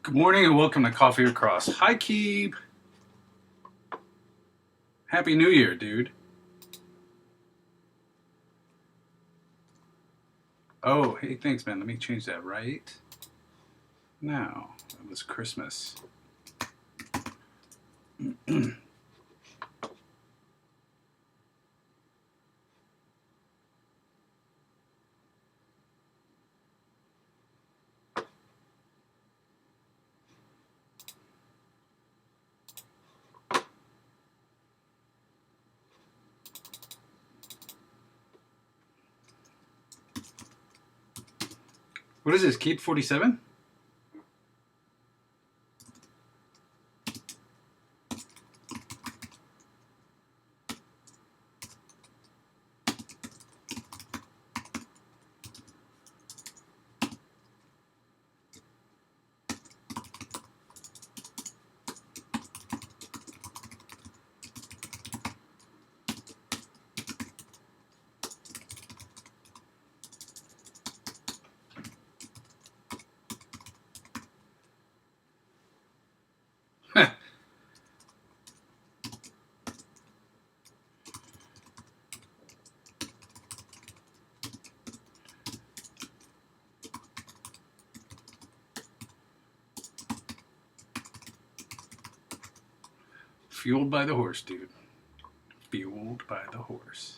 Good morning and welcome to Coffee Across. Hi, Keeb. Happy New Year, dude. Oh, hey, thanks, man. Let me change that right now. It was Christmas. What is this, Keeb 47? Fueled by the horse, dude. Fueled by the horse.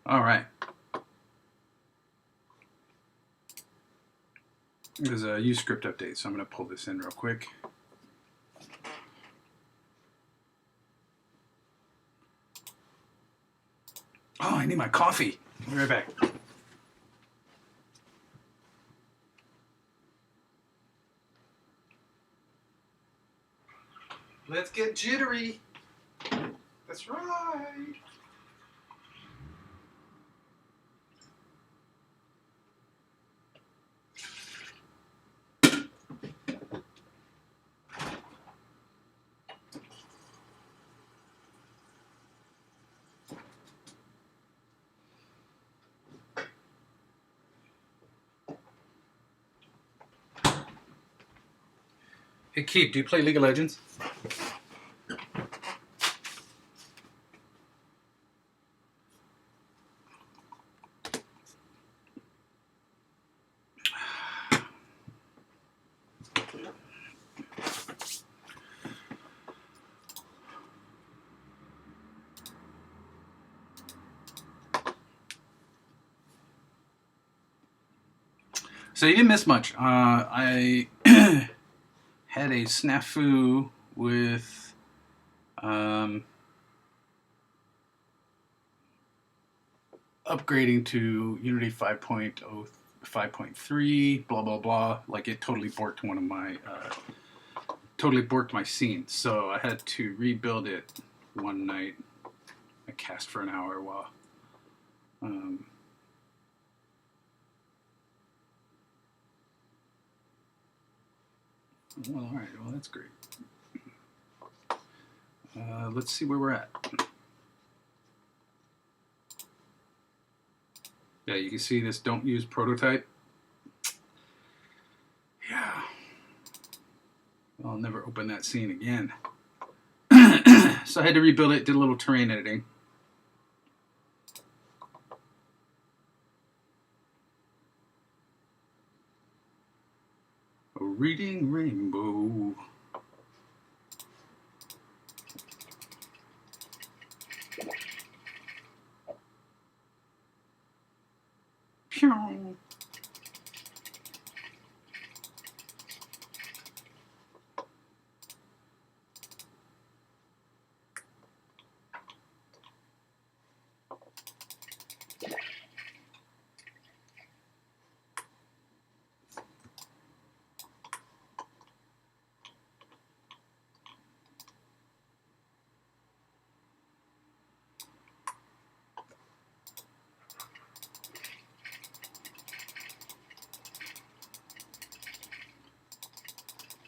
All right. There's a use script update, so I'm going to pull this in real quick. Oh, I need my coffee. I'll be right back. Let's get jittery. That's right. Hey, Keep, do you play League of Legends? So you didn't miss much. I had a snafu with upgrading to Unity 5.0, 5.3, blah blah blah. Like it totally borked one of my totally borked my scene. So I had to rebuild it one night. I cast for an hour while well, all right. Well, that's great. Let's see where we're at. Yeah, you can see this don't use prototype. Yeah. I'll never open that scene again. So I had to rebuild it, did a little terrain editing. A reading rainbow. Pew.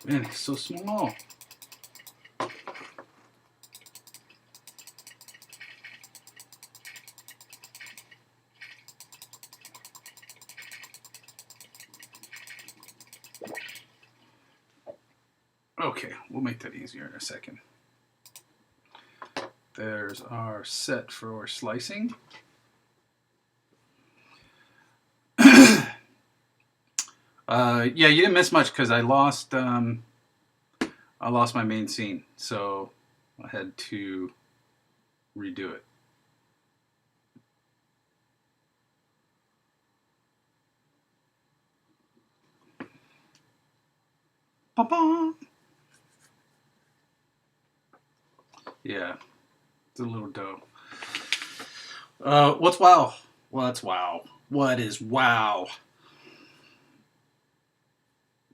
Man, it's so small. Okay, we'll make that easier in a second. There's our set for slicing. Yeah, you didn't miss much because I lost my main scene, so I had to redo it. Ba-ba! Yeah, it's a little dough. What's WoW? What's WoW? What is WoW?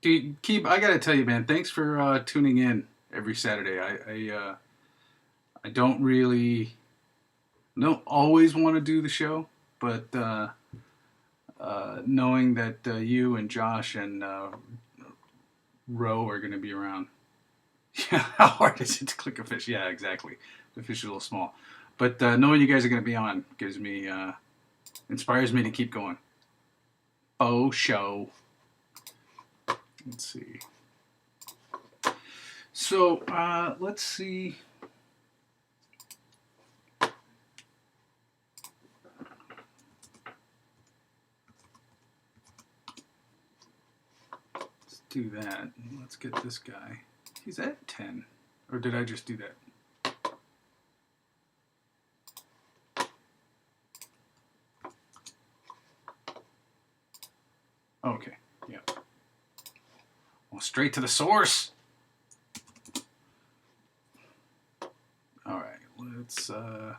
Dude, Keep, I gotta tell you, man, thanks for tuning in every Saturday. I don't really, don't always want to do the show, but knowing that you and Josh and Ro are going to be around. Yeah, how hard is it to click a fish? Yeah, exactly. The fish is a little small. But knowing you guys are going to be on gives me, inspires me to keep going. Oh, show. Let's see. So, let's see. Let's do that. Let's get this guy. He's at 10. Or did I just do that? Okay, yeah. Well, straight to the source. All right, let's, I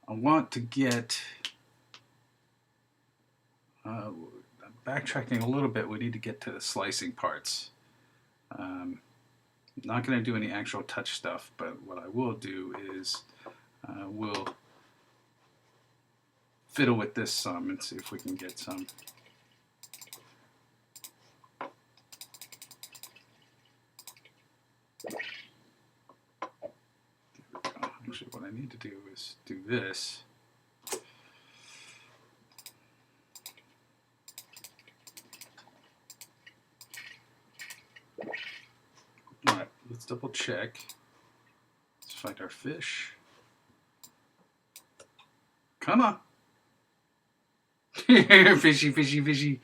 want to get, backtracking a little bit, we need to get to the slicing parts. Not going to do any actual touch stuff, but what I will do is we'll fiddle with this some and see if we can get some. Actually, what I need to do is do this. All right, let's double check. Let's find our fish. Come on. Fishy, fishy, fishy.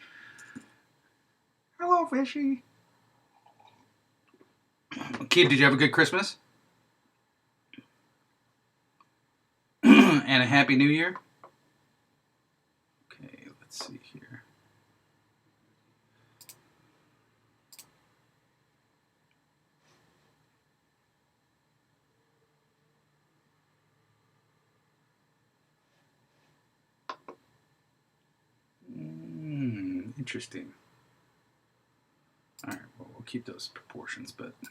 Hello, fishy. Kid, did you have a good Christmas? And a happy new year? Okay, let's see here. Interesting. All right, well, we'll keep those proportions, but I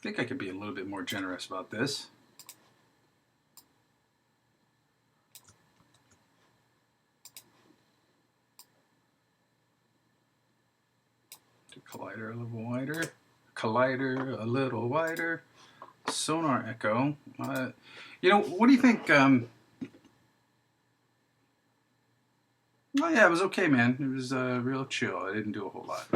think I could be a little bit more generous about this. Collider a little wider. Collider a little wider. Sonar echo. You know, what do you think? Oh yeah, it was okay, man. It was real chill. I didn't do a whole lot.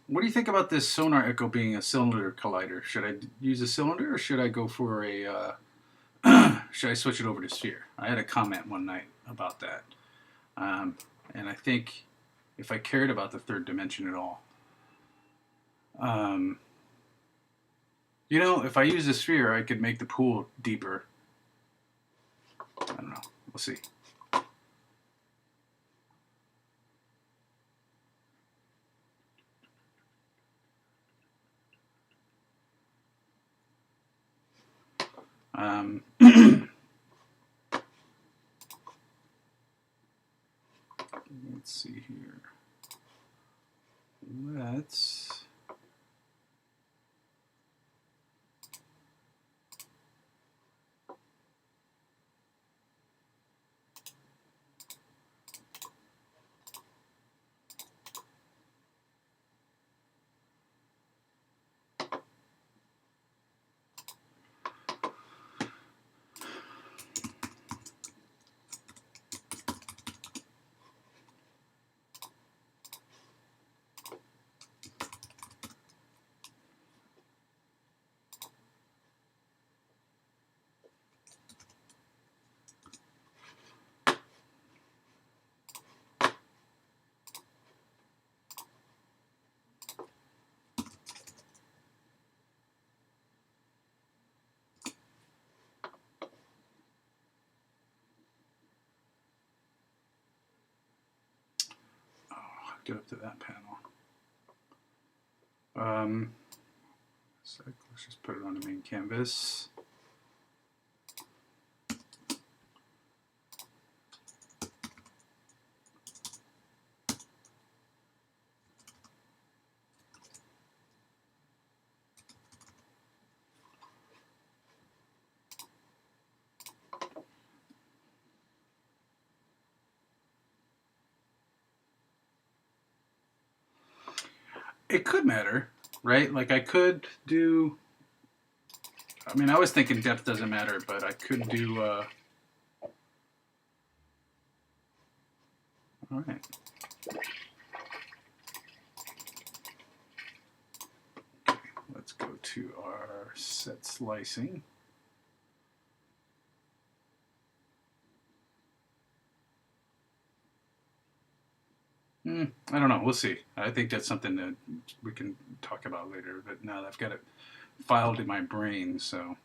What do you think about this Sonar Echo being a cylinder collider? Should I use a cylinder or should I go for a? Should I switch it over to sphere? I had a comment one night about that, and I think if I cared about the third dimension at all, you know, if I use the sphere, I could make the pool deeper. I don't know. We'll see. Let's see here. Let's. get up to that panel. Let's just put it on the main canvas. It could matter, right? Like I could do, I mean, I was thinking depth doesn't matter, but I could do, all right. Okay, let's go to our set slicing. I don't know. We'll see. I think that's something that we can talk about later. But now I've got it filed in my brain. So,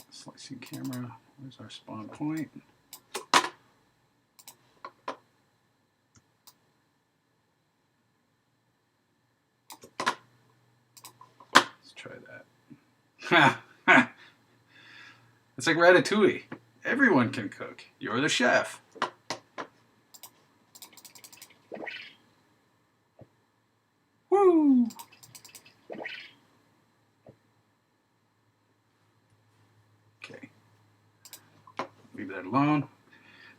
slicing camera. Where's our spawn point? Let's try that. It's like Ratatouille. Everyone can cook. You're the chef. Woo! Okay. Leave that alone.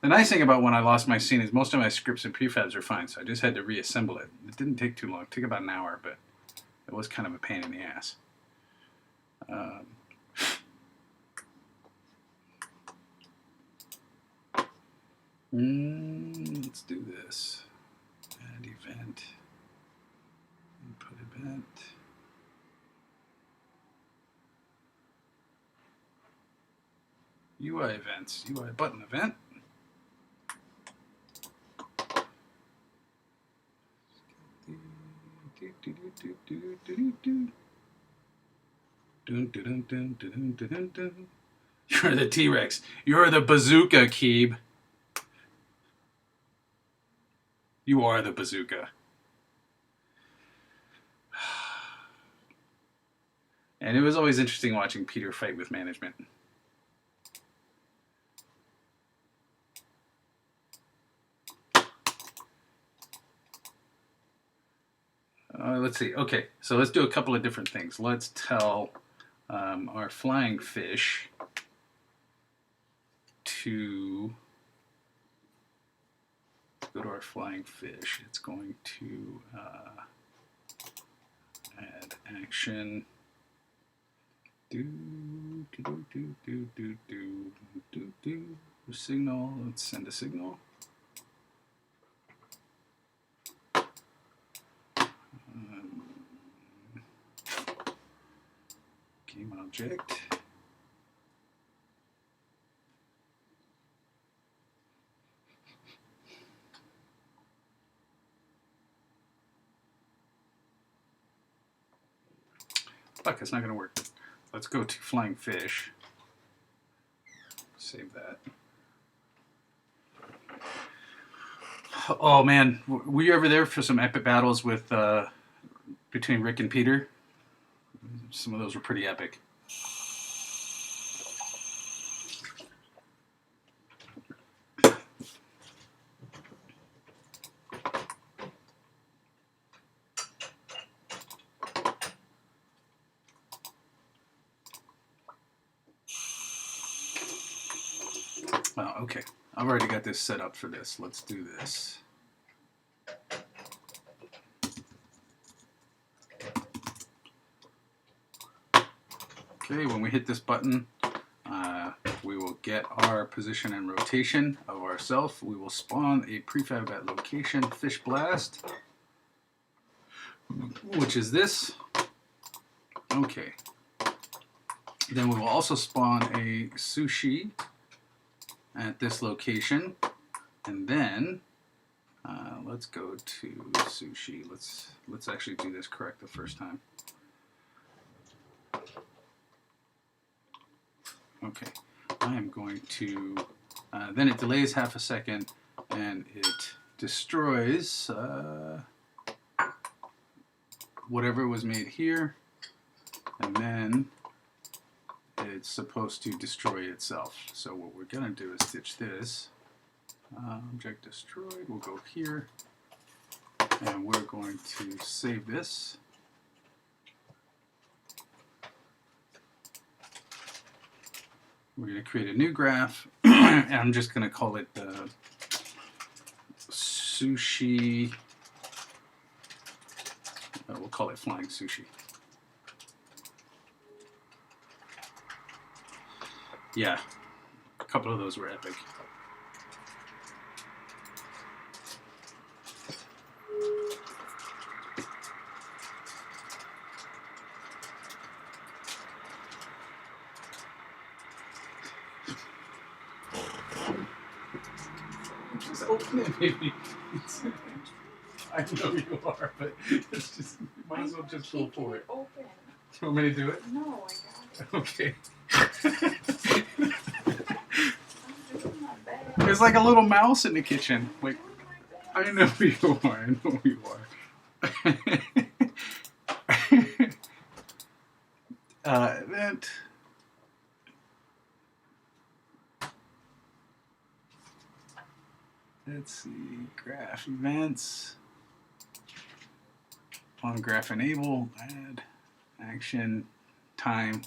The nice thing about when I lost my scene is most of my scripts and prefabs are fine, so I just had to reassemble it. It didn't take too long. It took about an hour, but it was kind of a pain in the ass. Let's do this. Add event. Input event. UI events. UI button event. You're the T-Rex. You're the bazooka, Keeb. You are the bazooka. And it was always interesting watching Peter fight with management. Let's see. Okay, so let's do a couple of different things. Let's tell our flying fish to go to our flying fish. It's going to add action. Signal. Let's send a signal. Game object. Fuck, it's not going to work. Let's go to flying fish. Save that. Oh man, were you ever there for some epic battles with between Rick and Peter? Some of those were pretty epic. Oh, okay. I've already got this set up for this. Let's do this. Okay, when we hit this button, we will get our position and rotation of ourself. We will spawn a prefab at location fish blast, which is this. Okay. Then we will also spawn a sushi at this location, and then let's go to sushi. Let's actually do this correct the first time. Okay, I am going to. Then it delays half a second, and it destroys whatever was made here, and then it's supposed to destroy itself. So what we're going to do is stitch this. Object destroyed. We'll go here, and we're going to save this. We're going to create a new graph, and I'm just going to call it sushi. We'll call it flying sushi. Yeah, a couple of those were epic. Just open it, maybe. I know you are, but it's just, you might as well just go for it. Open. You want me to do it? No, I got it. Okay. I'm doing my best. There's like a little mouse in the kitchen. Like, I know you are. I know you are. Event. Let's see. Graph events. On graph enable. Add. Action. Time.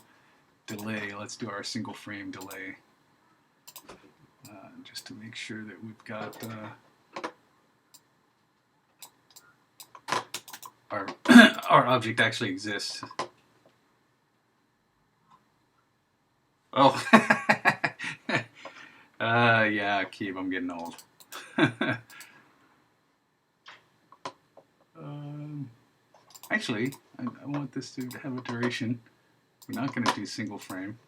Delay. Let's do our single frame delay. Just to make sure that we've got our our object actually exists. Oh, yeah, Keeb, I'm getting old. Actually, I want this to have a duration. We're not going to do single frame.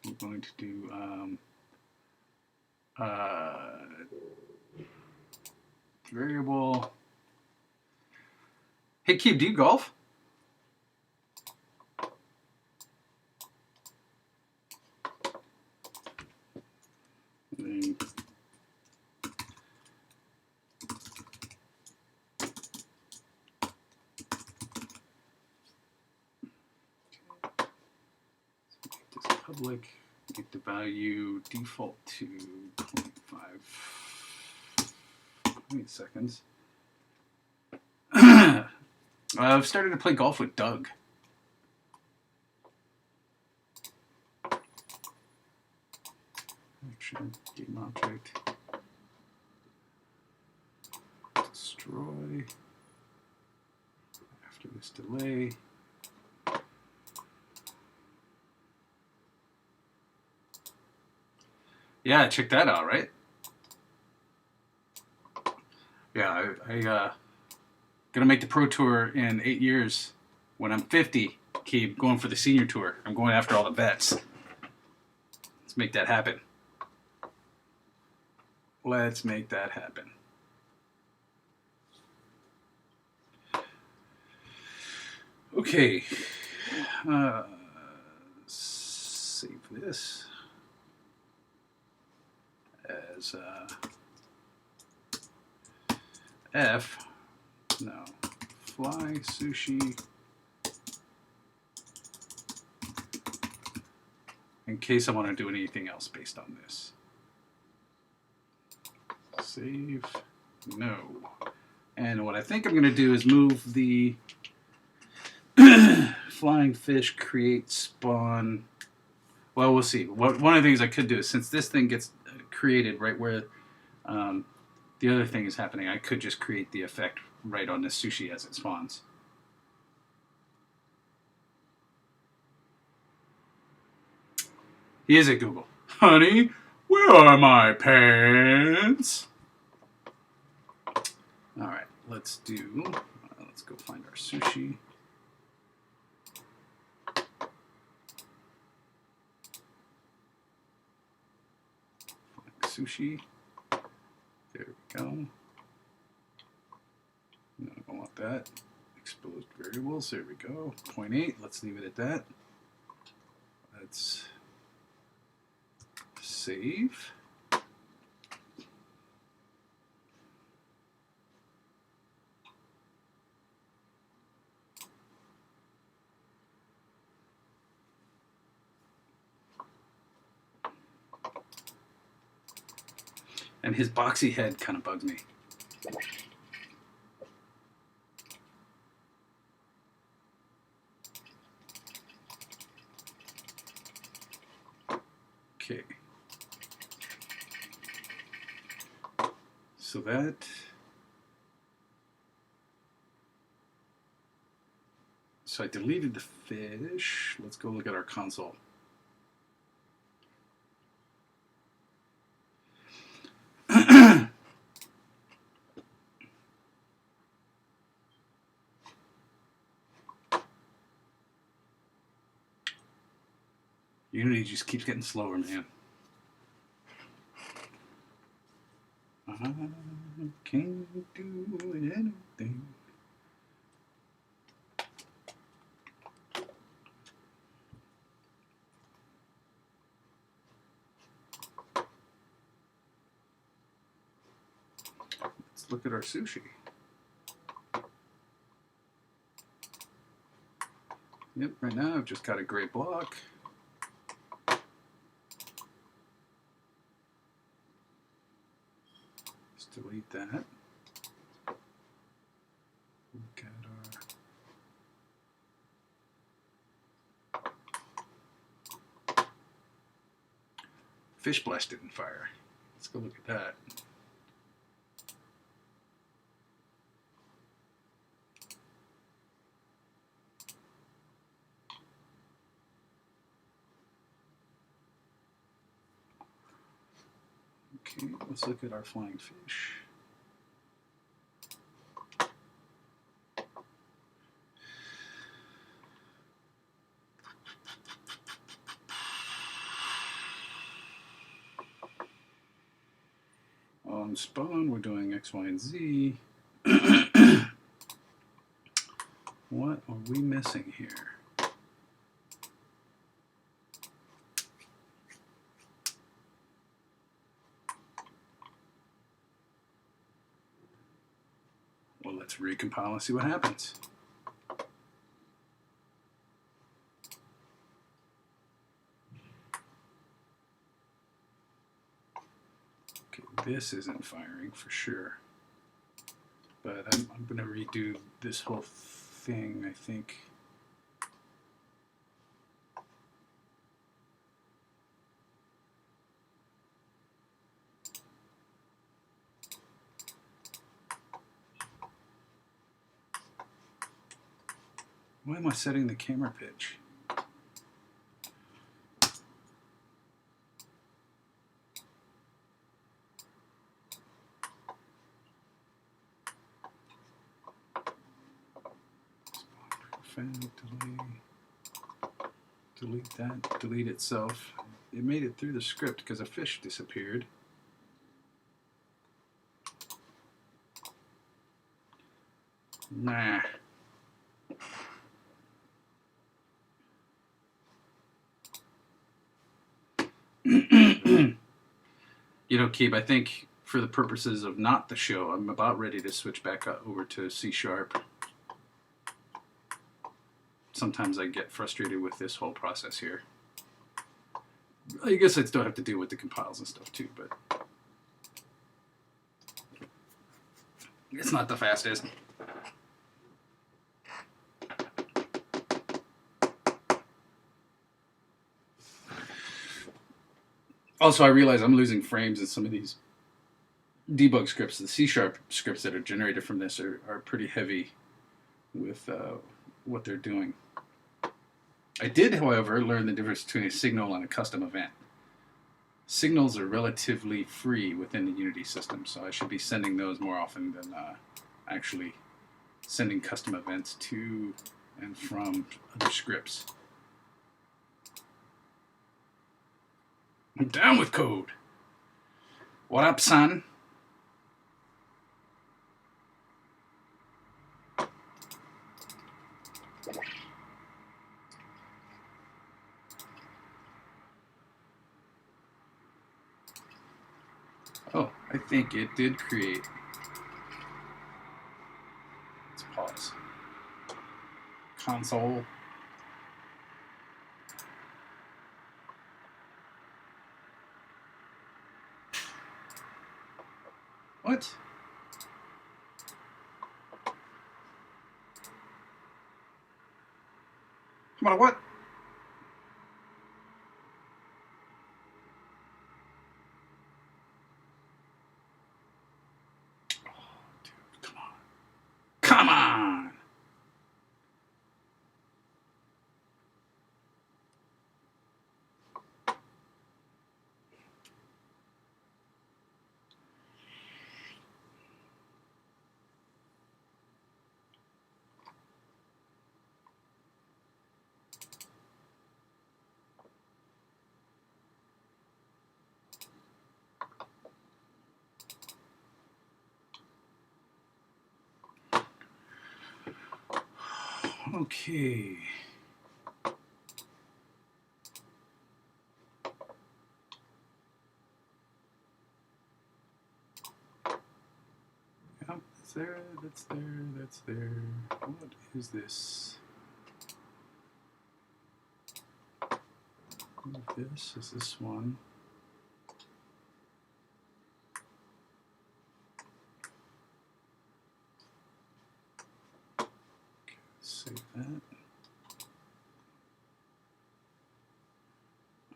We're going to do variable. Hey, Keeb, do you golf? Public, make the value default to 0.5 seconds. I've started to play golf with Doug. Action, game object, destroy, after this delay. Yeah, check that out, right? Yeah, I gonna make the Pro Tour in 8 years. When I'm 50, keep going for the senior tour. I'm going after all the vets. Let's make that happen. Let's make that happen. Okay. Save this as F. No. Fly sushi. In case I want to do anything else based on this. Save. No. And what I think I'm going to do is move the flying fish create spawn. Well, we'll see. One of the things I could do is, since this thing gets created right where the other thing is happening, I could just create the effect right on this sushi as it spawns. He is at Google. Honey, where are my pants? All right, let's go find our sushi. Sushi. There we go. No, I don't want that. Exposed variables. There we go. 0.8. Let's leave it at that. Let's save. And his boxy head kind of bugs me. Okay. So that... So I deleted the fish. Let's go look at our console. Unity just keeps getting slower, man. I can't do anything. Let's look at our sushi. Yep, right now I've just got a gray block. Let's delete that. Look at our fish blast didn't fire. Let's go look at that. Okay, let's look at our flying fish. On spawn, we're doing X, Y, and Z. What are we missing here? Well, let's recompile and see what happens. Okay, this isn't firing for sure. But I'm going to redo this whole thing, I think. Why am I setting the camera pitch? Delete that, delete itself. It made it through the script because a fish disappeared. Nah. You know, Keeb, I think for the purposes of not the show, I'm about ready to switch back over to C#. Sometimes I get frustrated with this whole process here. I guess I still have to deal with the compiles and stuff too, but it's not the fastest. Also, I realize I'm losing frames in some of these debug scripts. The C# scripts that are generated from this are pretty heavy with what they're doing. I did, however, learn the difference between a signal and a custom event. Signals are relatively free within the Unity system, so I should be sending those more often than actually sending custom events to and from other scripts. I'm down with code. What up, son? Oh, I think it did create. Let's pause. Console. What? Come on, what? Oh, dude, come on. Come on! Okay. Yep, that's there, that's there, that's there. What is this? This is this one. Okay, save that.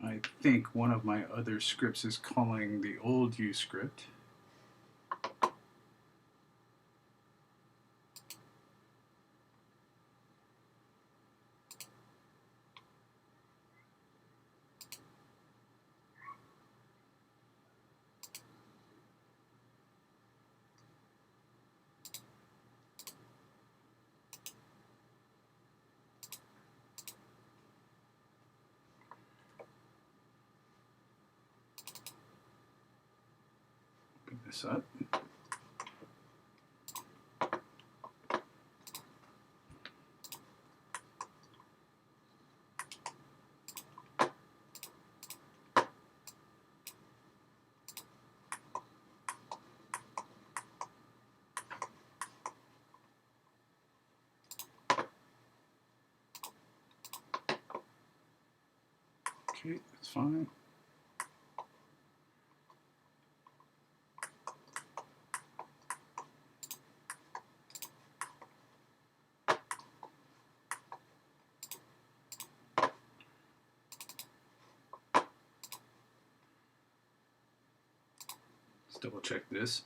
I think one of my other scripts is calling the old U script. Open this up. Okay, that's fine. Let's double check this.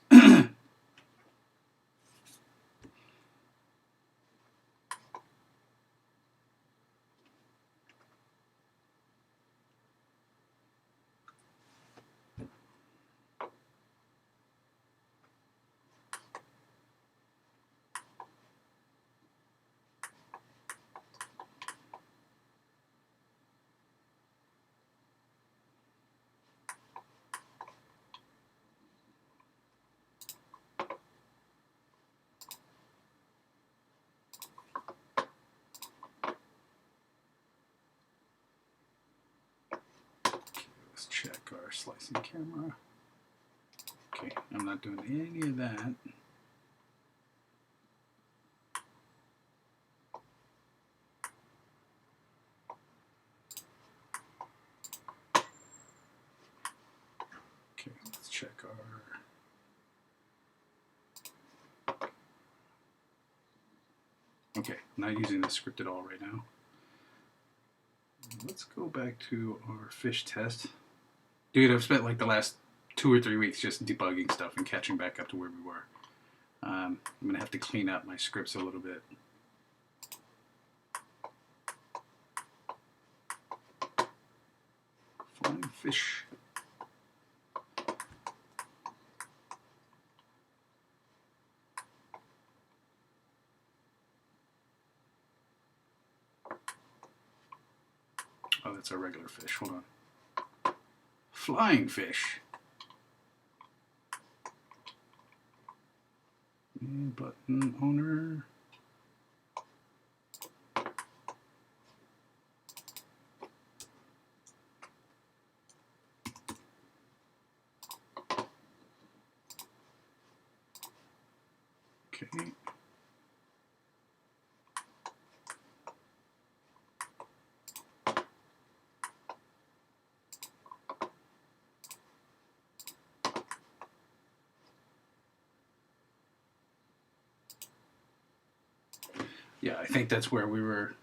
Let's check our slicing camera. Okay, I'm not doing any of that. Okay, let's check our... Okay, I'm not using this script at all right now. Let's go back to our fish test. Dude, I've spent like the last 2 or 3 weeks just debugging stuff and catching back up to where we were. I'm going to have to clean up my scripts a little bit. Flying fish. Oh, that's a regular fish. Hold on. Flying fish. And button owner. Okay. Yeah, I think that's where we were.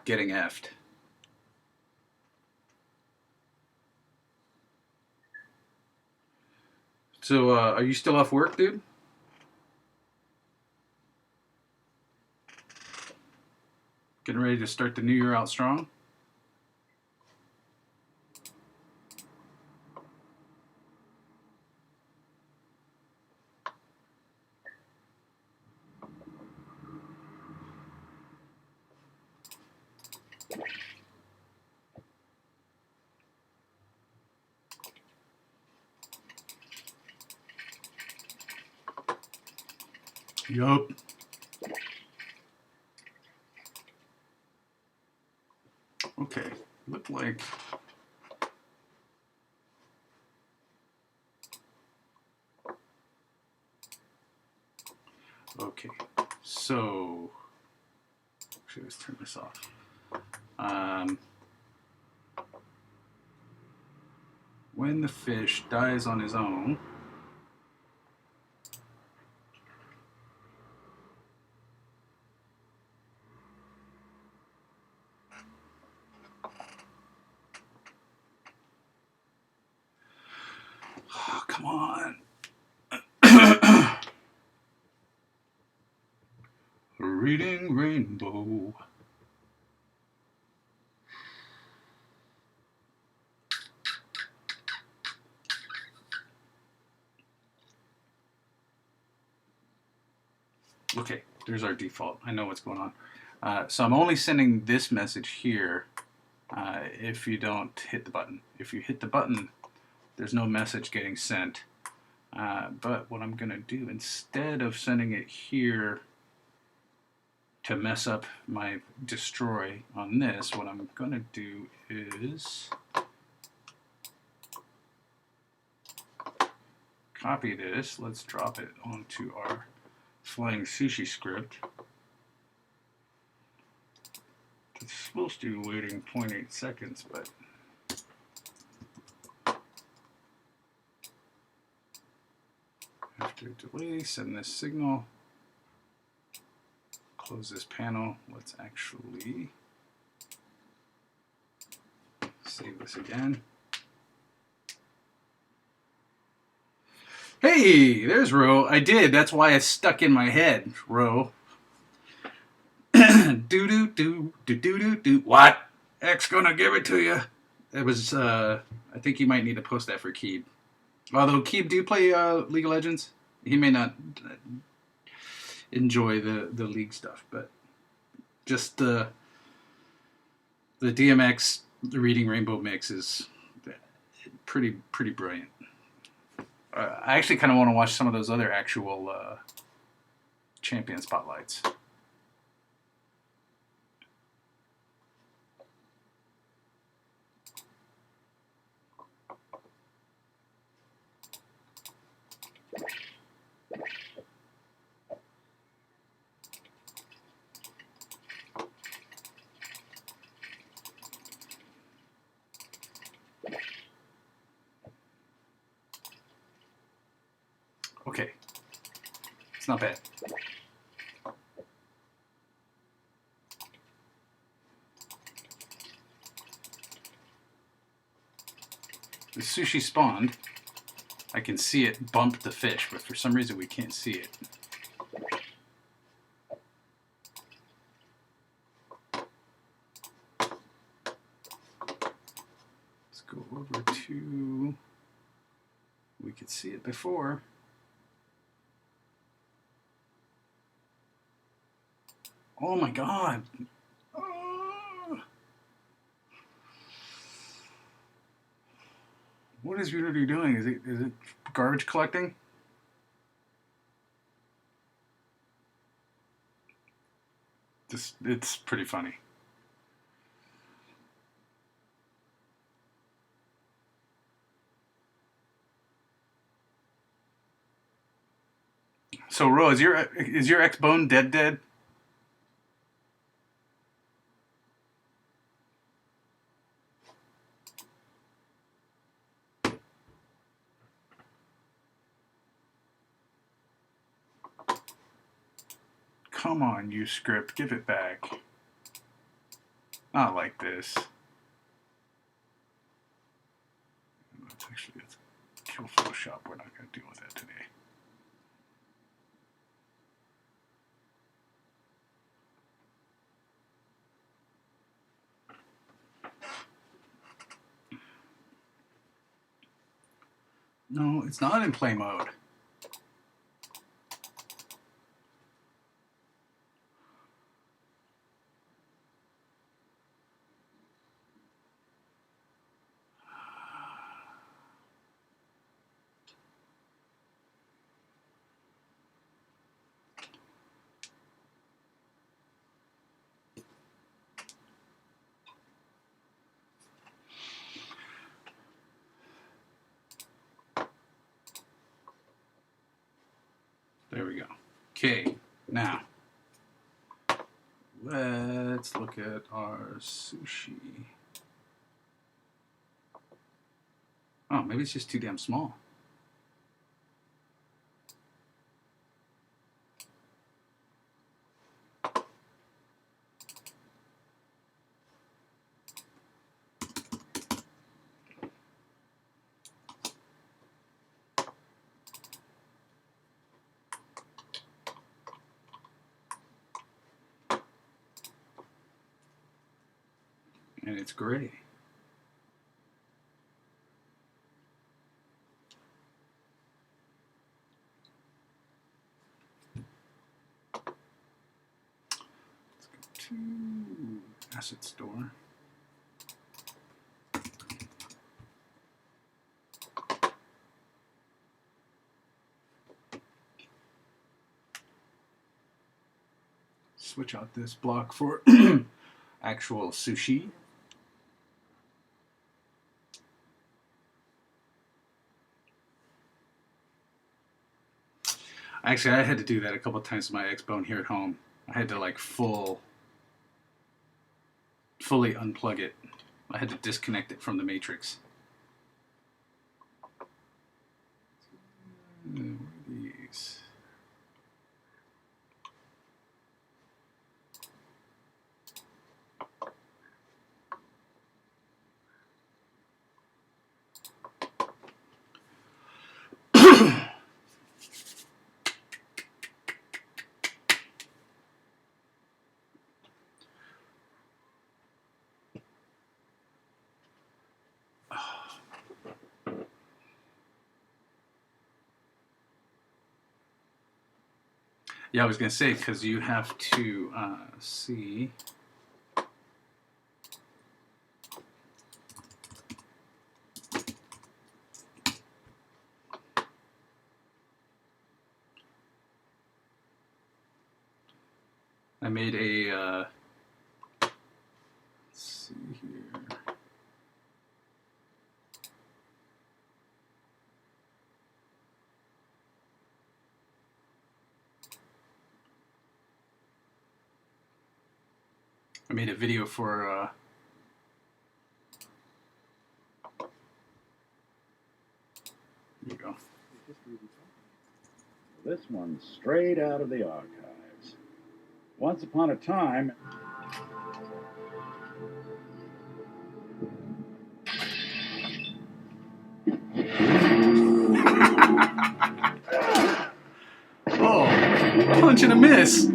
Getting effed. So, are you still off work, dude? Getting ready to start the new year out strong? Yup. Okay, look like. Okay, so. Actually, let's turn this off. When the fish dies on his own. Oh, come on. Reading Rainbow. Okay, there's our default. I know what's going on. So I'm only sending this message here if you don't hit the button. If you hit the button, there's no message getting sent. But what I'm going to do, instead of sending it here to mess up my destroy on this, what I'm going to do is copy this. Let's drop it onto our Flying Sushi script. It's supposed to be waiting 0.8 seconds, but after delay, send this signal. Close this panel. Let's actually save this again. Hey, there's Ro. I did. That's why it's stuck in my head, Ro. do do do do do do do. What? X gonna give it to you. It was. I think you might need to post that for Keeb. Although Keeb, do you play League of Legends? He may not enjoy the league stuff, but just the DMX Reading Rainbow mix is pretty brilliant. I actually kind of want to watch some of those other actual champion spotlights. Okay, it's not bad. The sushi spawned. I can see it bump the fish, but for some reason we can't see it. Let's go over to... We could see it before. Oh my god! What is Unity doing? Is it garbage collecting? It's pretty funny. So Ro, is your Xbone dead? Come on, you script, give it back. Not like this. Let's kill Photoshop. We're not going to deal with that today. No, it's not in play mode. There we go. Okay, now let's look at our sushi. Oh, maybe it's just too damn small. And it's gray. Let's go to Asset Store. Switch out this block for actual sushi. Actually, I had to do that a couple of times with my Xbone here at home. I had to like fully unplug it. I had to disconnect it from the matrix. What are these? Yeah, I was going to say, because you have to see. I made a, let's see here. I made a video for there you go. This one's straight out of the archives. Once upon a time... Oh, punch and a miss.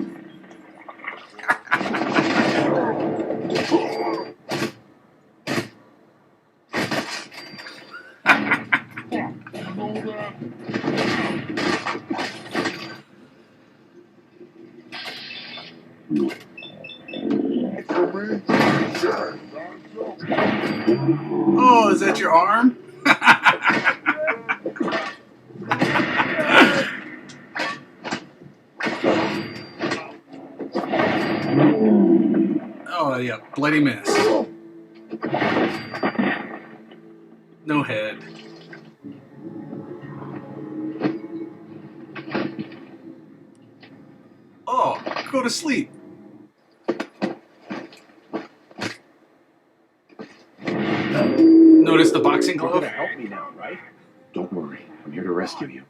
Oh, is that your arm? Oh, yeah, bloody miss. No head. Oh, go to sleep. Notice the boxing You're glove? gonna help me now, right? Don't worry, I'm here to rescue you.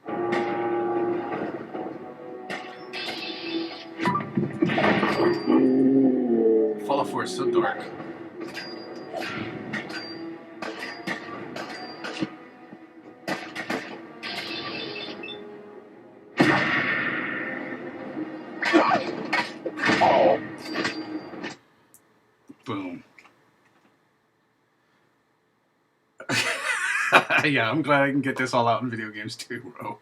Fallout 4 is so dark. Boom. Yeah, I'm glad I can get this all out in video games too, bro.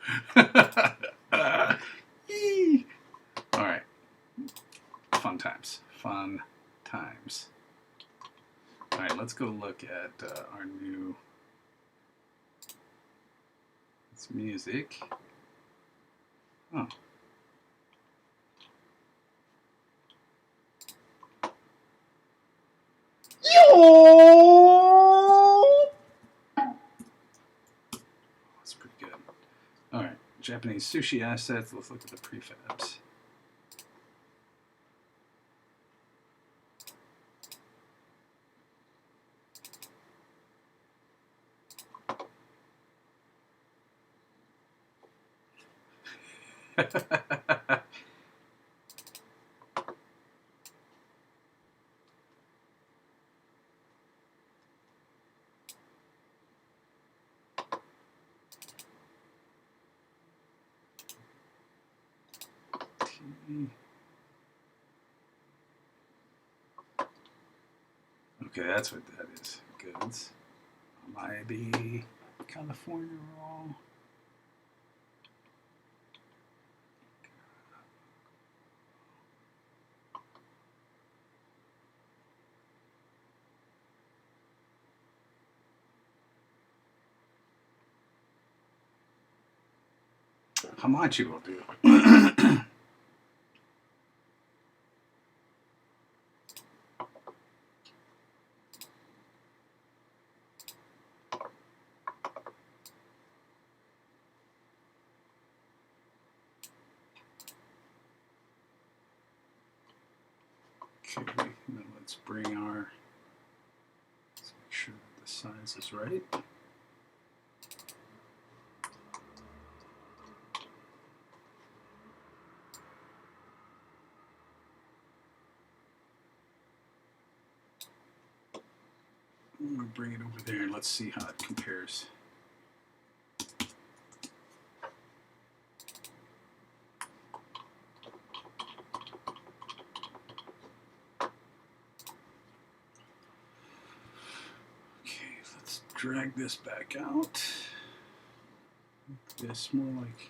Yee. All right. Fun times. Fun times. All right, let's go look at our new it's music. Oh. That's pretty good. All right, Japanese sushi assets. Let's look at the prefabs. Okay, that's what that is. Goods. Maybe California roll. Hamachi will do. Okay, now let's bring our. Let's make sure that the size is right. I'm gonna bring it over there and let's see how it compares. Okay, let's drag this back out. Make this more like.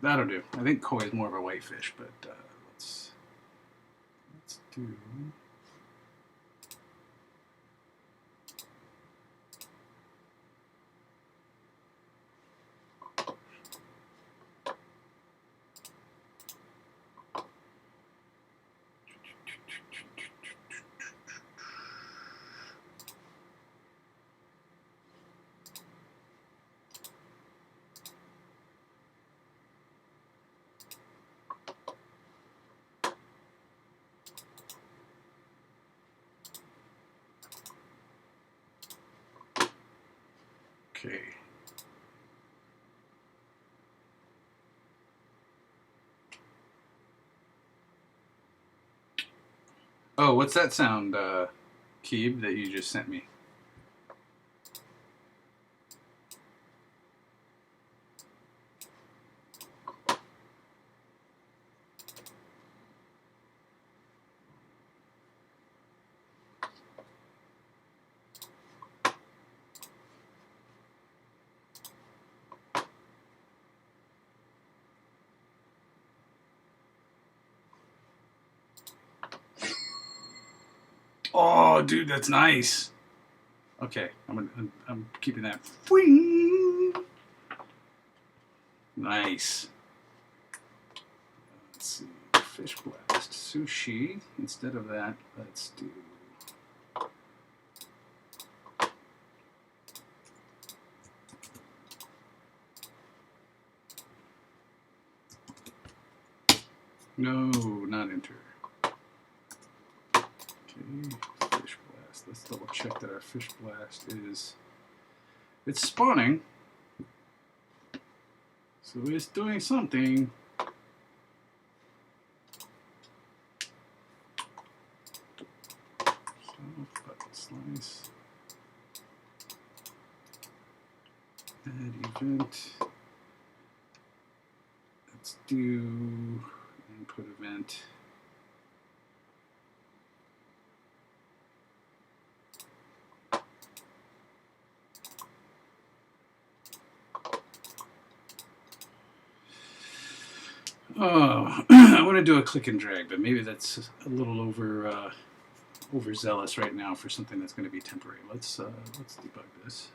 That'll do. I think koi is more of a whitefish, but let's do. Okay. Oh, what's that sound, Keeb, that you just sent me? Oh, dude, that's nice. Okay, I'm keeping that. Nice. Let's see, fish blast, sushi. Instead of that, let's do. No, not enter. Okay, fish blast. Let's double check that our fish blast is. It's spawning. So it's doing something. So, button slice. Add event. Let's do input event. Oh, I want to do a click and drag, but maybe that's a little overzealous right now for something that's going to be temporary. Let's debug this.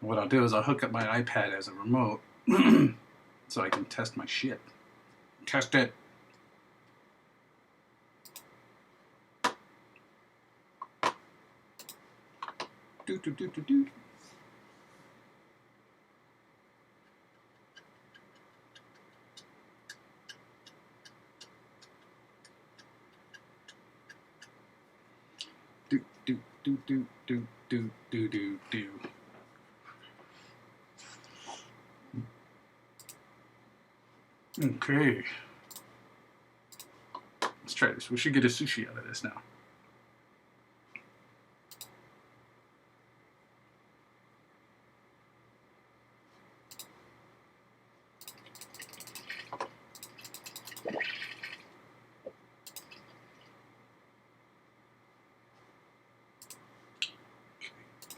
What I'll do is I'll hook up my iPad as a remote so I can test my shit. Test it. Do do do do do. Do do do do do do do do do. Okay. Let's try this. We should get a sushi out of this now.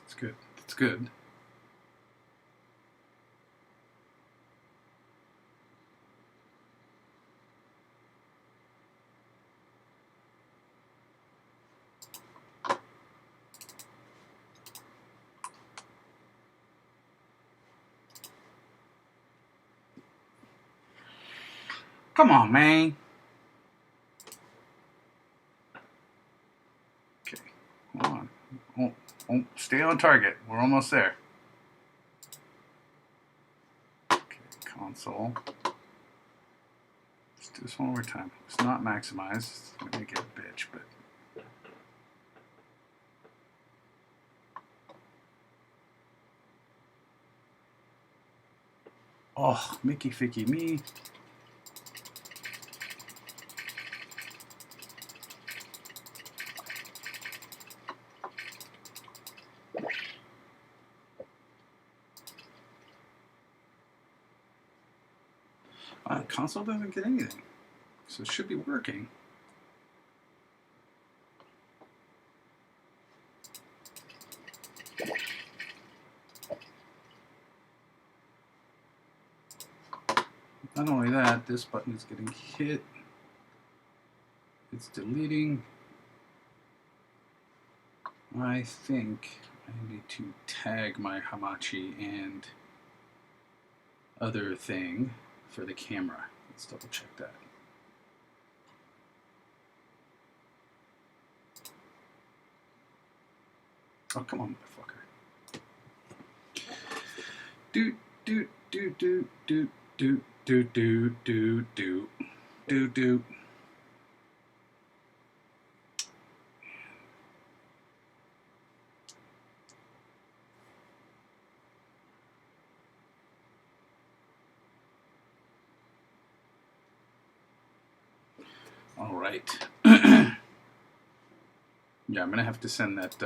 That's good. That's good. Come on, man. Okay, hold on. Oh, stay on target. We're almost there. Okay, console. Let's do this one more time. It's not maximized. It's gonna make it a bitch, but. Oh, Mickey Ficky me. Console doesn't get anything, so it should be working. Not only that, this button is getting hit. It's deleting. I think I need to tag my Hamachi and other thing for the camera. Let's double check that. Oh, come on, motherfucker. Do do do do do do do do do do do do. All right. Yeah, I'm gonna have to send that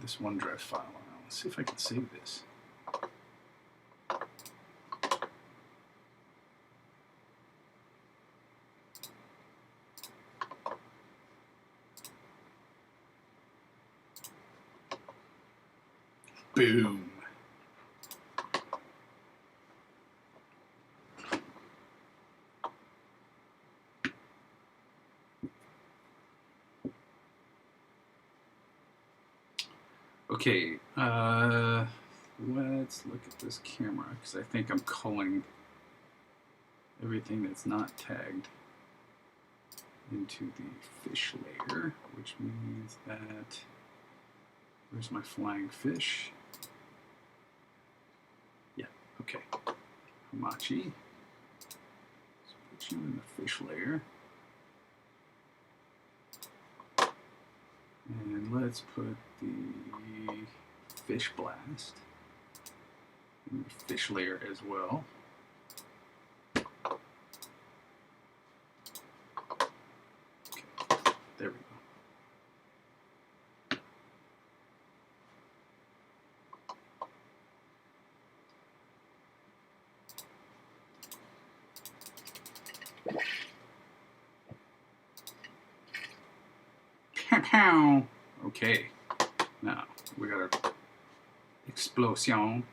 this OneDrive file. Let's see if I can save this. Boom. Okay, let's look at this camera because I think I'm culling everything that's not tagged into the fish layer, which means that where's my flying fish? Hamachi. Let's put you in the fish layer. And let's put the fish blast in the fish layer as well. Okay, there we go. Pow. Okay, now we got our explosion.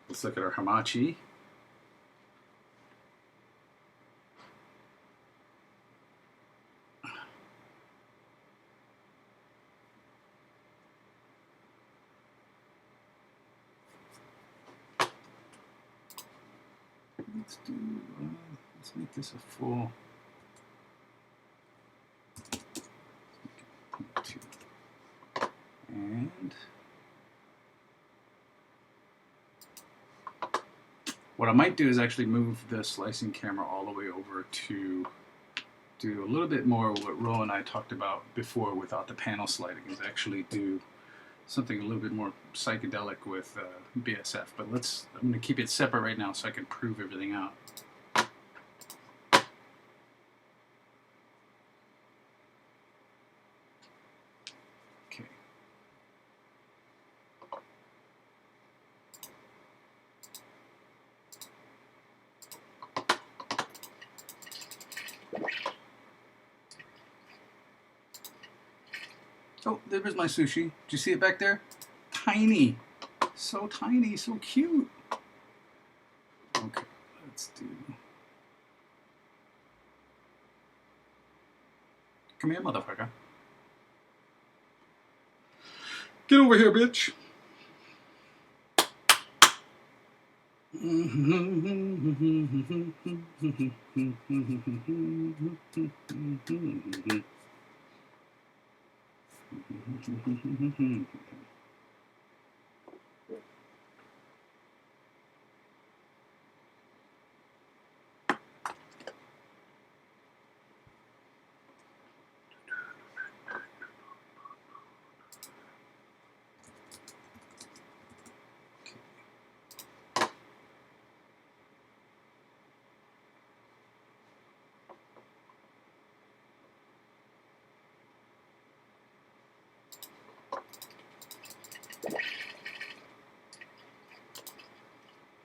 Let's look at our hamachi. Let's make this a full. And what I might do is actually move the slicing camera all the way over to do a little bit more what Ro and I talked about before without the panel sliding, is actually do something a little bit more psychedelic with BSF. But I'm going to keep it separate right now so I can prove everything out. Okay. Oh, there was my sushi. Did you see it back there? Tiny. So tiny, so cute. Okay, let's do... Come here, motherfucker. Get over here, bitch.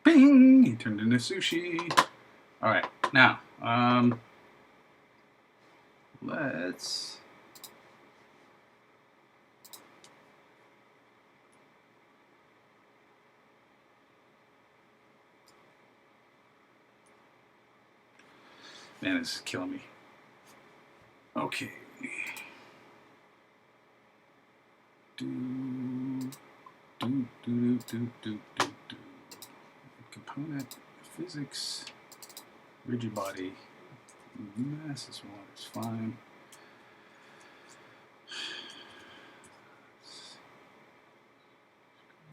Bing! He turned into sushi. All right, now let's. Man, this is killing me. Okay. Component physics, rigid body, mass is 1 is fine.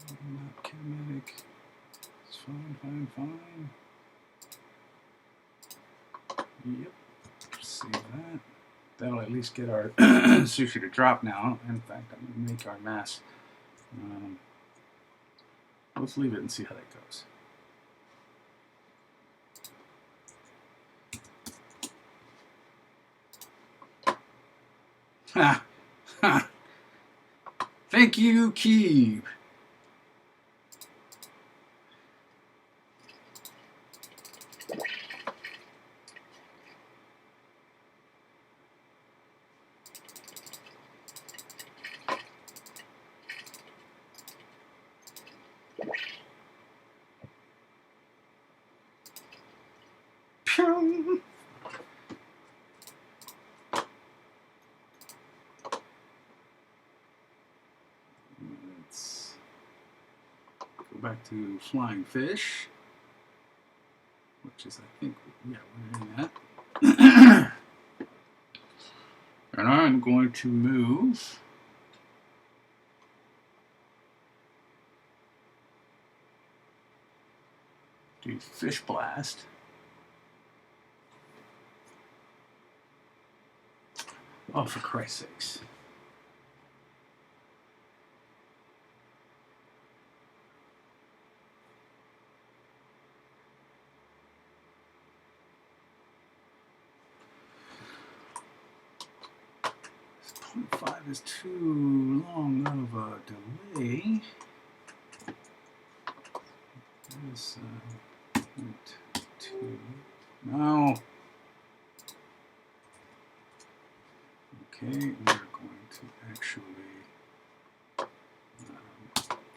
Not kinematic. It's fine. Yep. Save that. That'll at least get our sushi to drop now. In fact, I'm going to make our mass. Let's leave it and see how that goes. Ha! Ha! Thank you, Keeb. Pew! Let's go back to flying fish, which is, I think, yeah, we're in that. And I'm going to move Do Fish Blast. Oh, for Christ's sakes. .5 is too long of a delay. There's 2. No. Okay, we're going to actually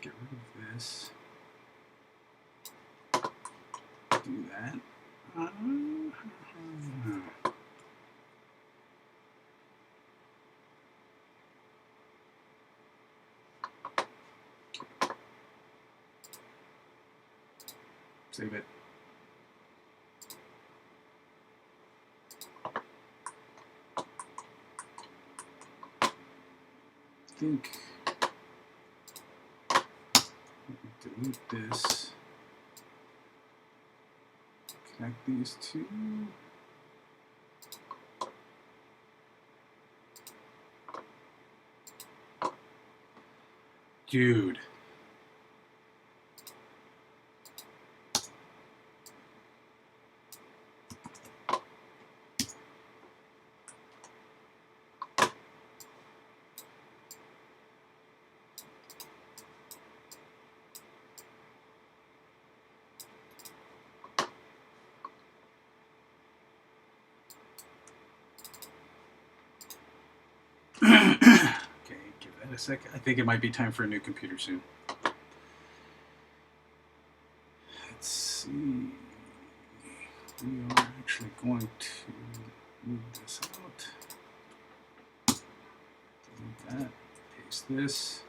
get rid of this. Do that. Save it. I think delete this. Connect these two. Dude. Okay, give that a second. I think it might be time for a new computer soon. Let's see. We are actually going to move this out. Delete that. Paste this.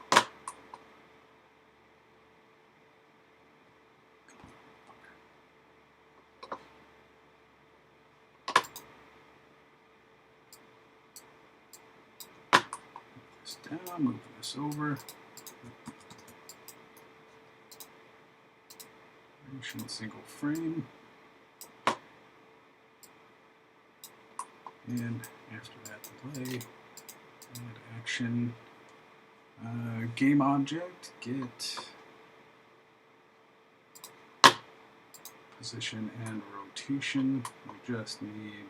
Down, move this over. Single frame. And after that delay, add action. Game object, get position and rotation. We just need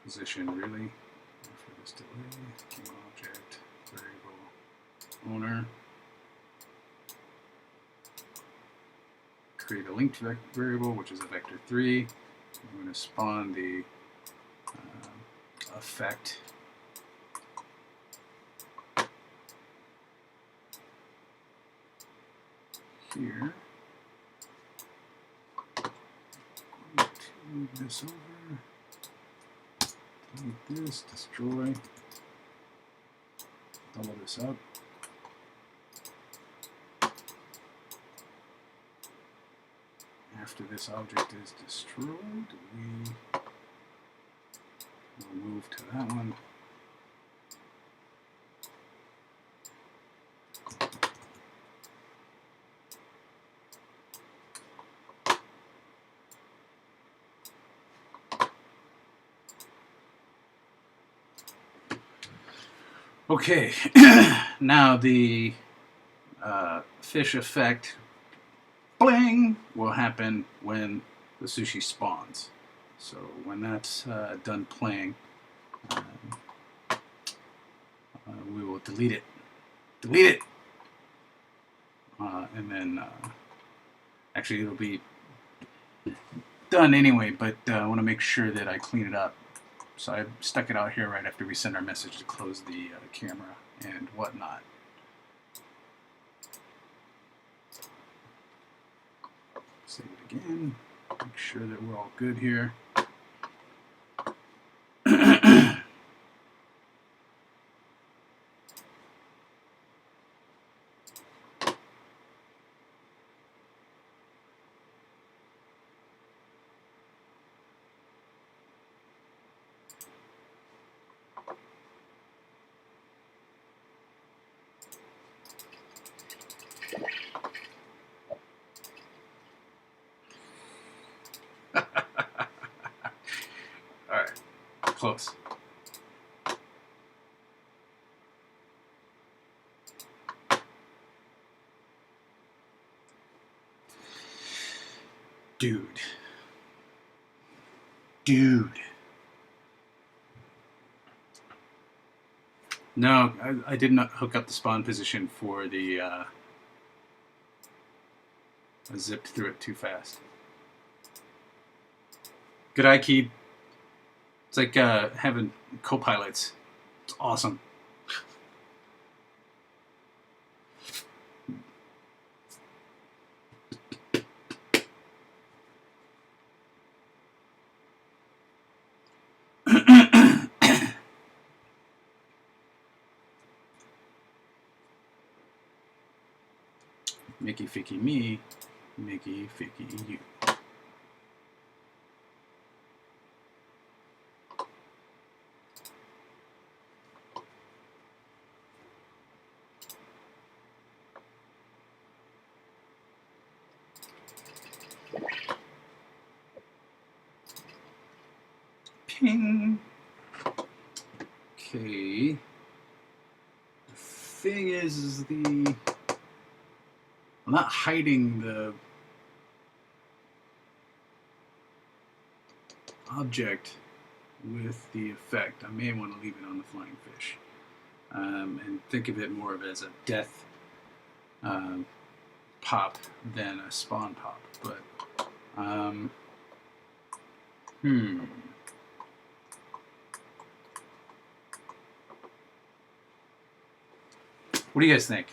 position really. For this delay, game object, variable owner. Create a linked variable, which is a vector 3. I'm going to spawn the effect. Here. I'm going to move this over. Delete this, destroy. Double this up. After this object is destroyed, we will move to that one. Okay, now the fish effect bling will happen when the sushi spawns. So when that's done playing, we will delete it. Delete it! And then, actually it'll be done anyway, but I want to make sure that I clean it up. So I stuck it out here right after we send our message to close the camera and whatnot. Save it again. Make sure that we're all good here. close. Dude. No, I did not hook up the spawn position for the, I zipped through it too fast. Good eye, Keeb. It's like having co-pilots. It's awesome. Mickey Ficky me, Mickey Ficky you. Ping. Okay. The thing is I'm not hiding the object with the effect. I may want to leave it on the flying fish and think of it more of as a death pop than a spawn pop. But what do you guys think?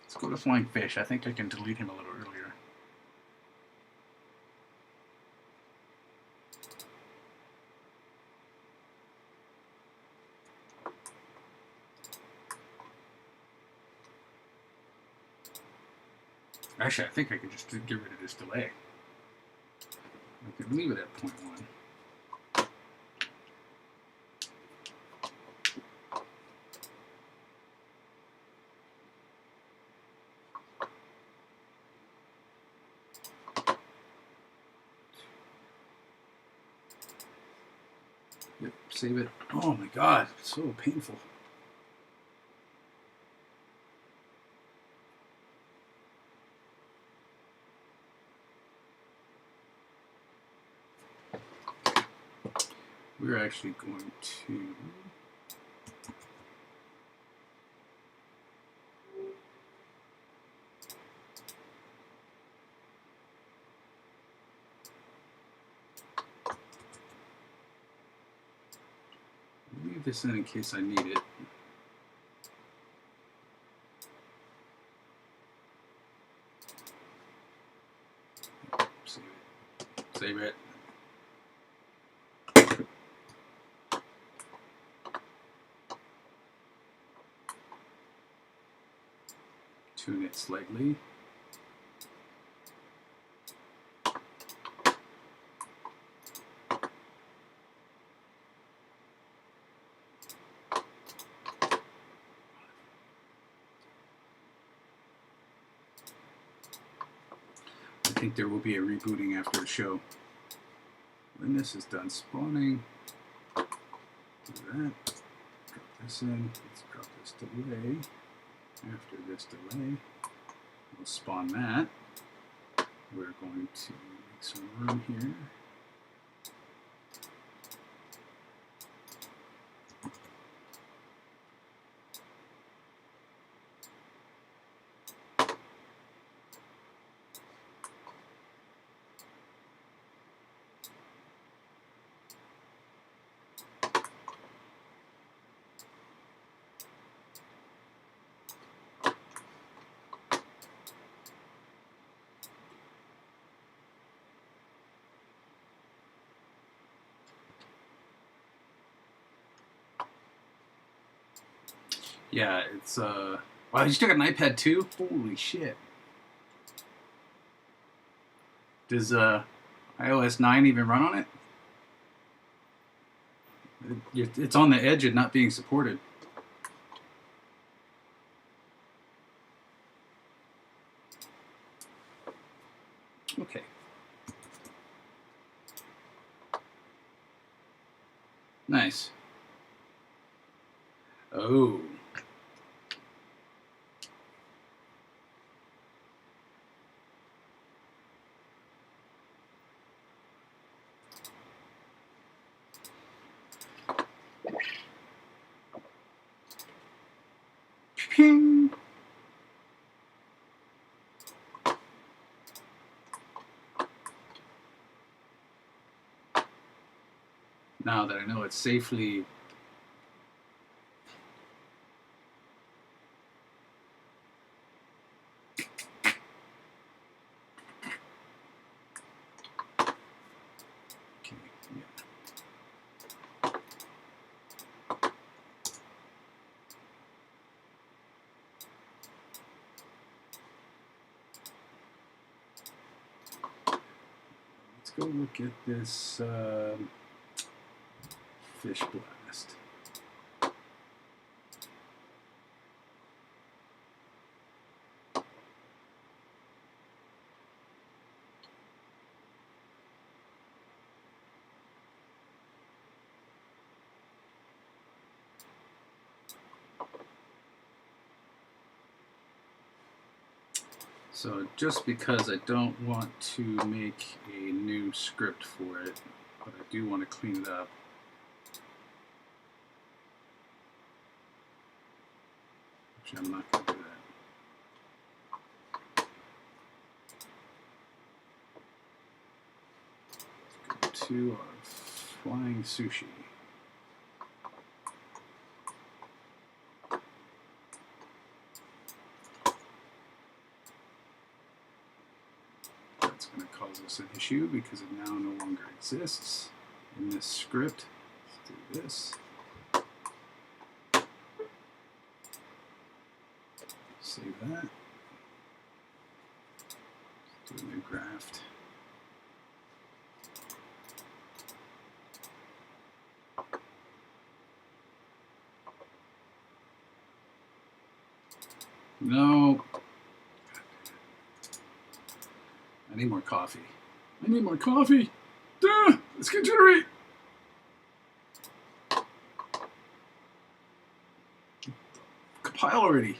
Let's go to flying fish. I think I can delete him a little earlier. Actually, I think I could just get rid of this delay. I could leave it at 0.1. Yep, save it. Oh my god, it's so painful. We're actually going to leave this in case I need it. Save it. Save it. Tune it slightly. I think there will be a rebooting after the show. When this is done spawning, do that. Drop this in. Let's drop this delay. After this delay, we'll spawn that. We're going to make some room here. Yeah, it's wow, you still got an iPad too? Holy shit. Does iOS 9 even run on it? It's on the edge of not being supported. Okay. Nice. Oh. Ping. Now that I know it's safely okay, yeah. Let's go look at this fish blast. So just because I don't want to make a new script for it, but I do want to clean it up. Actually, I'm not going to do that. Let's go to our flying sushi. That's going to cause us an issue because it now no longer exists in this script. Let's do this. Save that. Let's do a new graft. No. I need more coffee. I need more coffee. Duh! Let's get jittery. Compile already.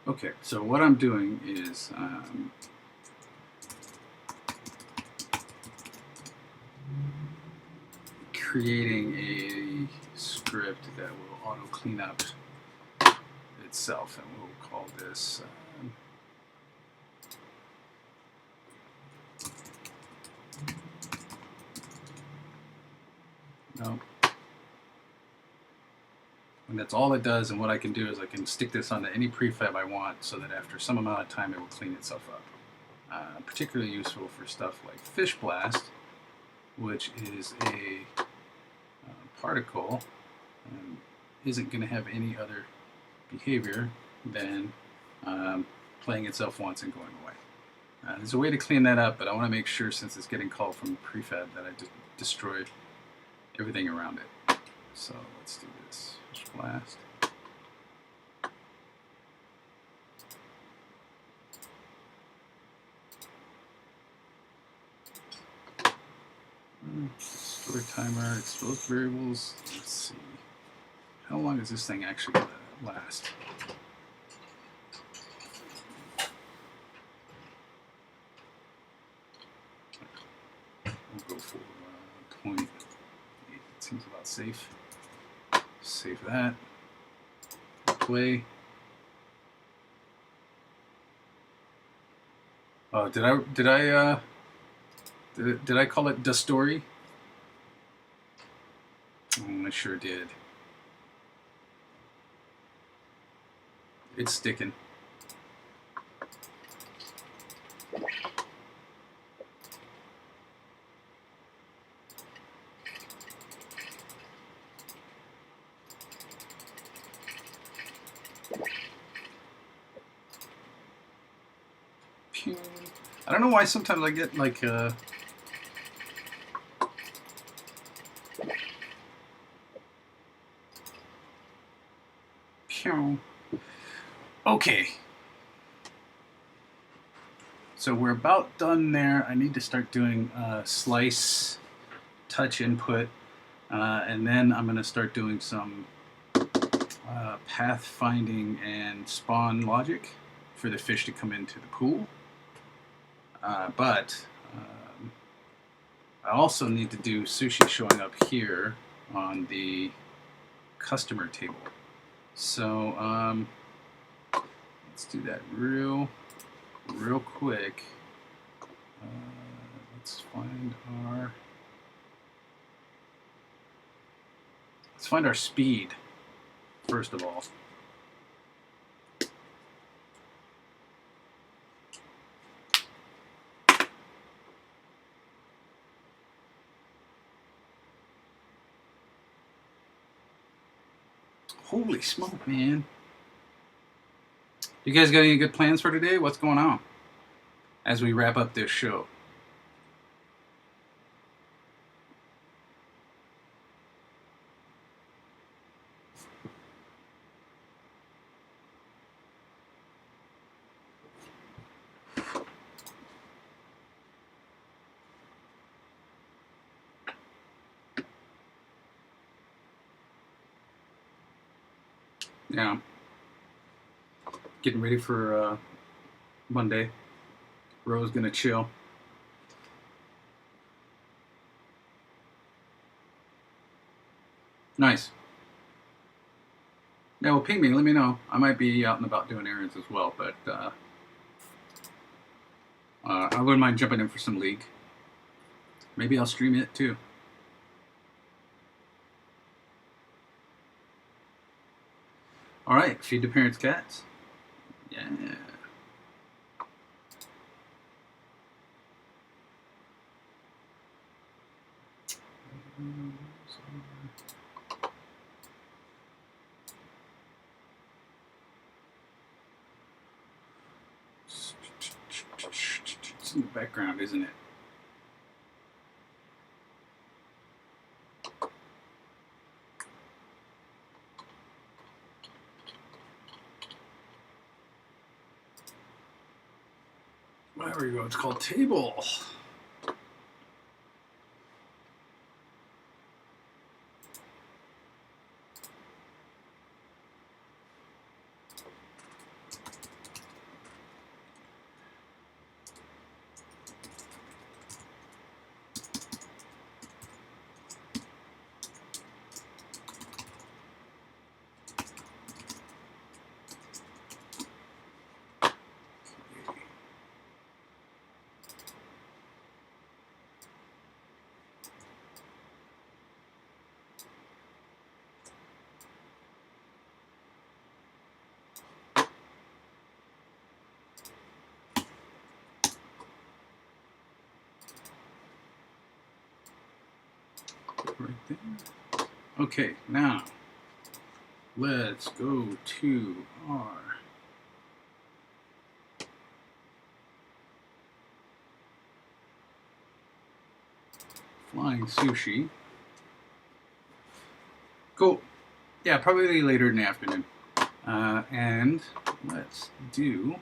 Okay, so what I'm doing is creating a script that will auto clean up itself, and we'll call this no. And that's all it does, and what I can do is I can stick this onto any prefab I want so that after some amount of time it will clean itself up. Particularly useful for stuff like Fish Blast, which is a particle and isn't going to have any other behavior than playing itself once and going away. There's a way to clean that up, but I want to make sure, since it's getting called from prefab, that I destroy everything around it. So let's do this. Fish Blast. Store timer, expose variables. Let's see. How long is this thing actually going to last? We'll go for 20. It seems about safe. Save that. Play. Oh, did I call it the story? Oh, I sure did. It's sticking. Pew. I don't know why sometimes I get like pew. Okay. So we're about done there. I need to start doing slice, touch input, and then I'm going to start doing some path finding and spawn logic for the fish to come into the pool. But I also need to do sushi showing up here on the customer table. So let's do that real quick. Let's find our speed first of all. Holy smoke, man. You guys got any good plans for today? What's going on as we wrap up this show? Yeah. Getting ready for Monday. Ro's gonna chill. Nice. Yeah, well, ping me. Let me know. I might be out and about doing errands as well, but I wouldn't mind jumping in for some League. Maybe I'll stream it too. All right, feed the parents' cats. Yeah. It's in the background, isn't it? There we go. It's called Table. Right there. Okay, now let's go to our flying sushi. Cool. Yeah, probably later in the afternoon. And let's do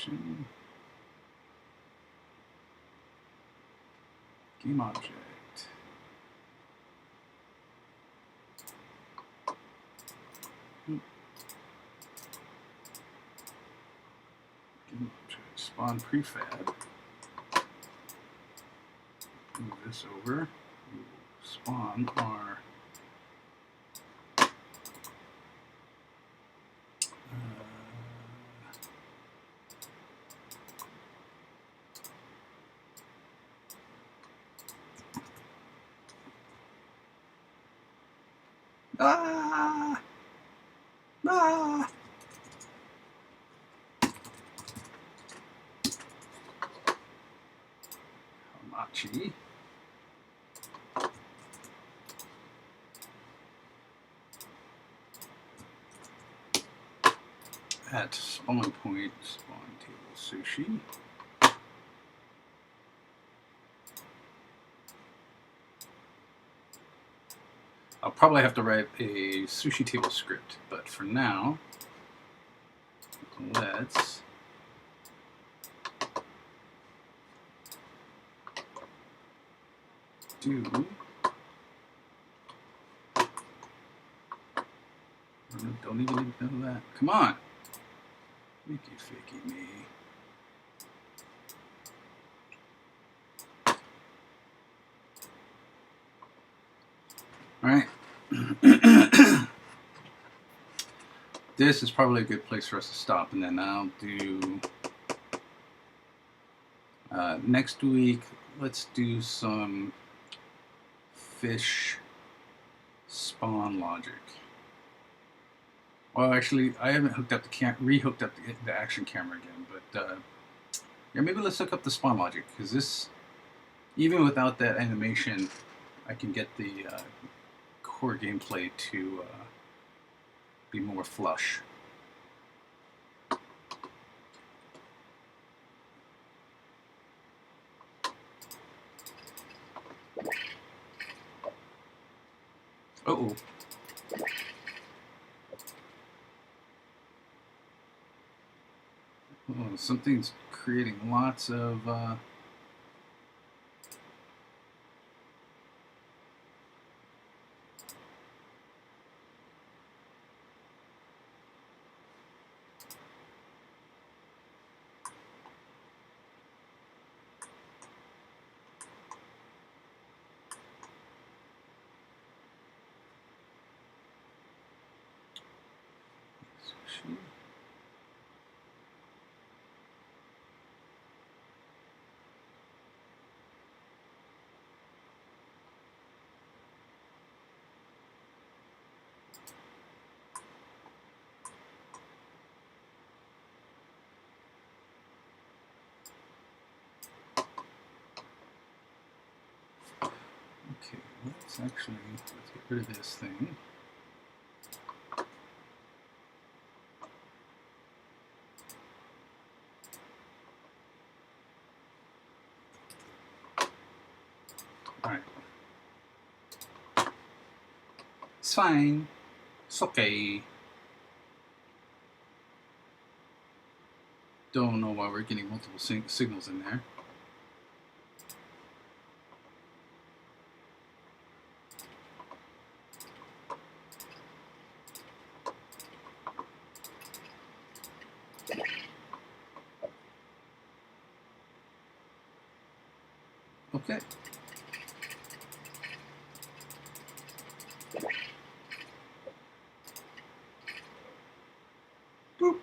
Action. Game object. Game object. Spawn prefab. Move this over. Spawn our ah! Ah! Hamachi. At spawn point, spawn table sushi. I'll probably have to write a sushi table script, but for now, let's do. Don't even know that. Come on. Fakey, fakey me. All right. This is probably a good place for us to stop, and then I'll do next week. Let's do some fish spawn logic. Well, actually, I haven't hooked up re-hooked up the action camera again, but yeah, maybe let's hook up the spawn logic, because this, even without that animation, I can get the core gameplay to be more flush. Uh-oh. Oh, something's creating lots of sushi. Okay, let's get rid of this thing. All right. It's fine. It's okay. Don't know why we're getting multiple signals in there. Okay. Boop.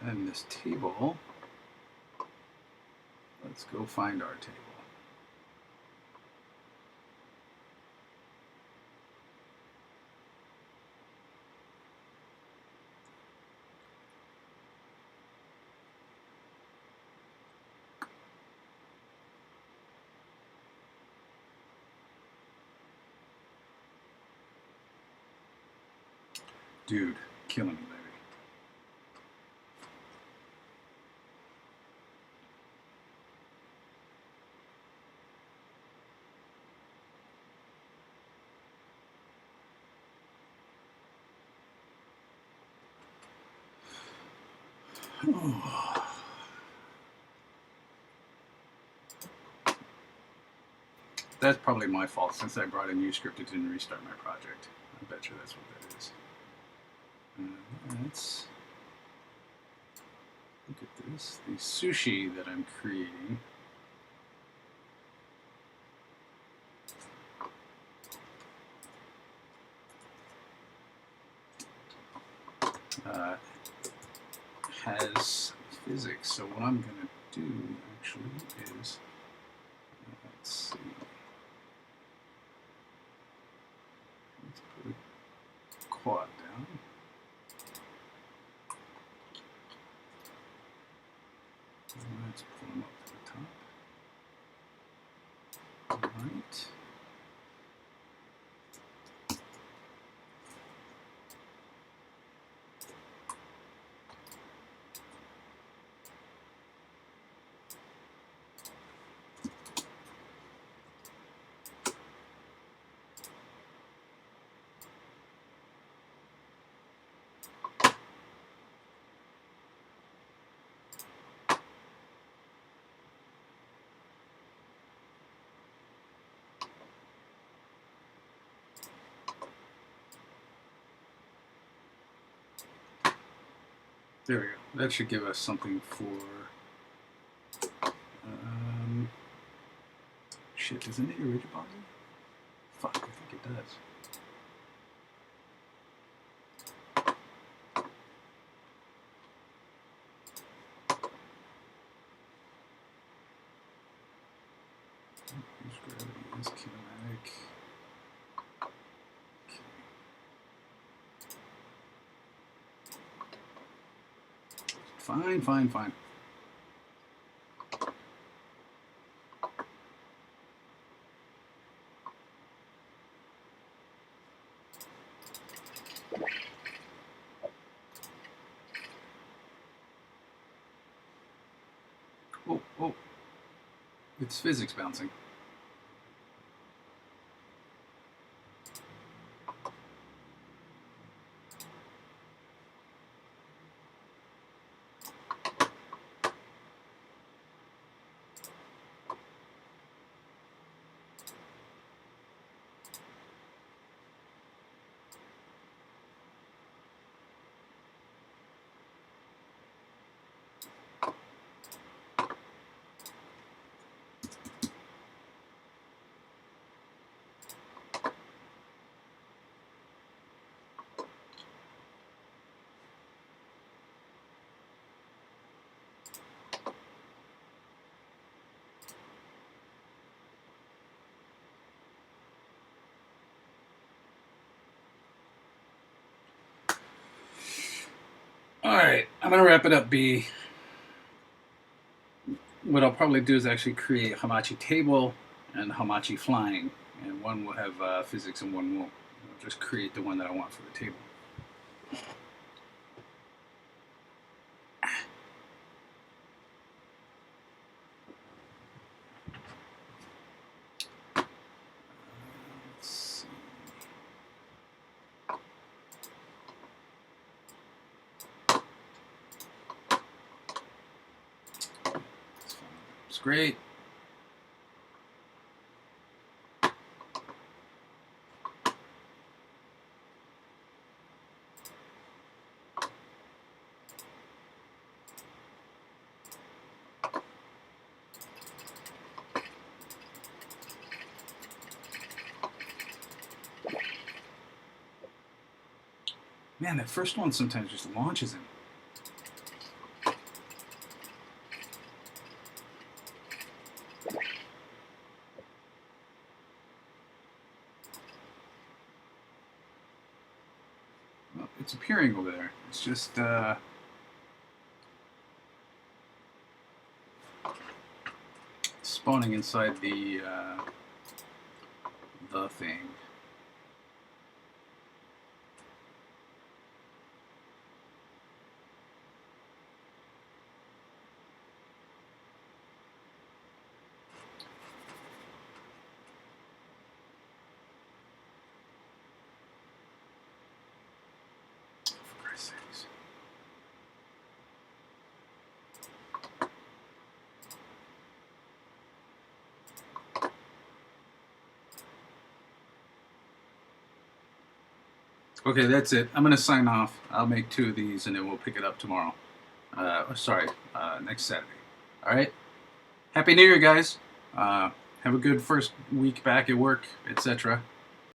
And this table, let's go find our table. Dude, killing me, baby. That's probably my fault. Since I brought a new script, it didn't restart my project. I bet you that's what that is. Let's look at this. The sushi that I'm creating. Has physics. So what I'm going to do actually is, let's see. Let's put a quad down. And let's pull them up to the top. All right. There we go. That should give us something for. Shit, doesn't it rigid body? Fuck, I think it does. Use gravity as kinematic. Okay. Fine, fine, fine. Oh, oh. It's physics bouncing. Alright, I'm going to wrap it up, B. What I'll probably do is actually create Hamachi table and Hamachi flying. And one will have physics and one won't. I'll just create the one that I want for the table. Let's see. It's great. Man, that first one sometimes just launches him. Well, it's appearing over there. It's just spawning inside the thing. For Christ's sakes. Okay, that's it. I'm gonna sign off. I'll make 2 of these, and then we'll pick it up tomorrow. Next Saturday. All right. Happy New Year, guys. Have a good first week back at work, etc.